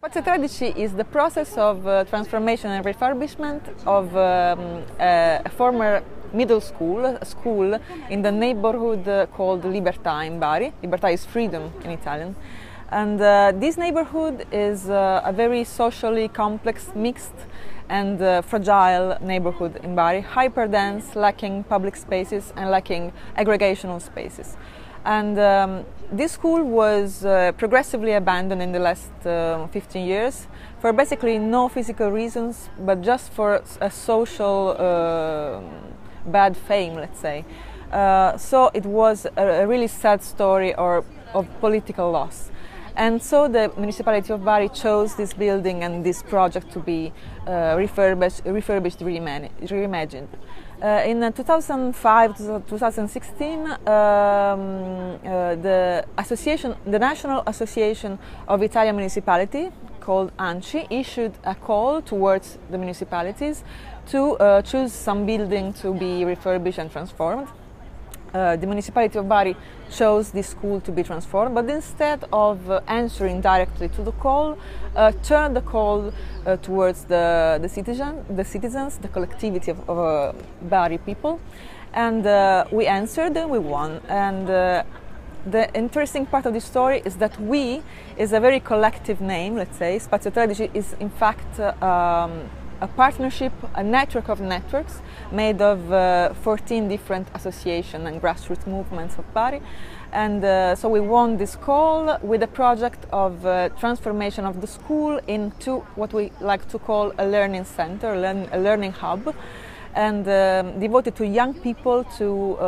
Spazio 13 is the process of transformation and refurbishment of a former middle school, a school in the neighborhood called Libertà in Bari. Libertà is freedom in Italian. And this neighborhood is a very socially complex, mixed and fragile neighborhood in Bari, hyper-dense, lacking public spaces and lacking aggregational spaces. And this school was progressively abandoned in the last 15 years for basically no physical reasons, but just for a social bad fame, let's say. So it was a really sad story of political loss. And so the municipality of Bari chose this building and this project to be refurbished, reimagined. In 2005 to 2016, the National Association of Italian Municipality, called ANCI, issued a call towards the municipalities to choose some building to be refurbished and transformed. The municipality of Bari chose this school to be transformed, but instead of answering directly to the call, turned the call towards the citizens, the collectivity of Bari people, and we answered and we won. And the interesting part of the story is that "we" is a very collective name, let's say. Spazio 13 is in fact a partnership, a network of networks made of 14 different associations and grassroots movements of Bari. And so we won this call with a project of transformation of the school into what we like to call a learning center, a learning hub, and devoted to young people to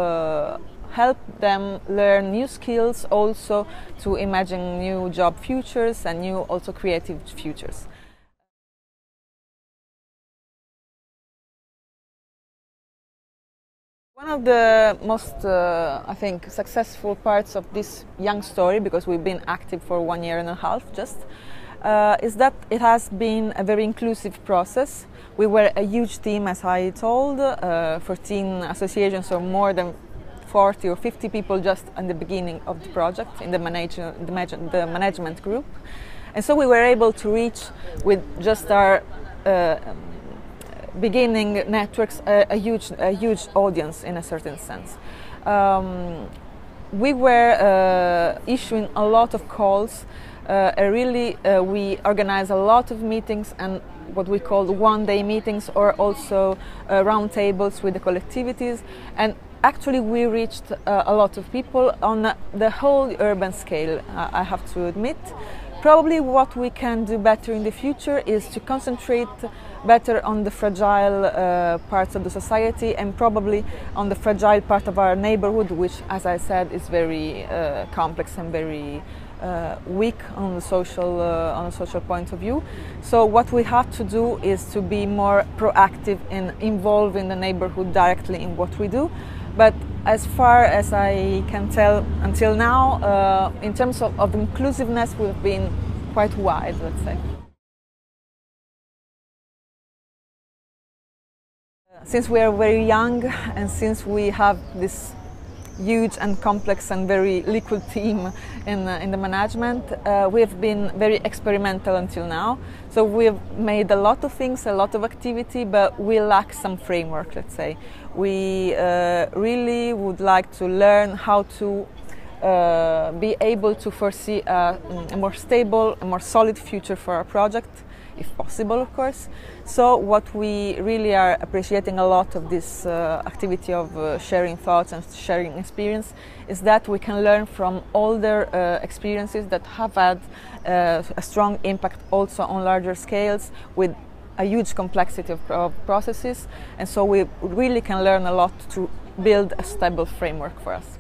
help them learn new skills, also to imagine new job futures and new also creative futures. One of the most, I think, successful parts of this young story, because we've been active for 1 year and a half just, is that it has been a very inclusive process. We were a huge team, as I told, 14 associations or more than 40 or 50 people just in the beginning of the project, in the management group. And so we were able to reach, with just our beginning networks, a huge audience in a certain sense. We were issuing a lot of calls. We organized a lot of meetings and what we call one-day meetings, or also round tables with the collectivities. And actually we reached a lot of people on the whole urban scale, I have to admit. Probably what we can do better in the future is to concentrate better on the fragile parts of the society, and probably on the fragile part of our neighborhood, which, as I said, is very complex and very weak on the social point of view. So what we have to do is to be more proactive in involving the neighborhood directly in what we do. But as far as I can tell until now, in terms of inclusiveness, we've been quite wide, let's say. Since we are very young, and since we have this huge and complex and very liquid team in the management, we have been very experimental until now. So we've made a lot of things, a lot of activity, but we lack some framework, let's say. We really would like to learn how to be able to foresee a more stable, a more solid future for our project, if possible, of course. So what we really are appreciating a lot of this activity of sharing thoughts and sharing experience is that we can learn from older experiences that have had a strong impact also on larger scales, with a huge complexity of processes, and so we really can learn a lot to build a stable framework for us.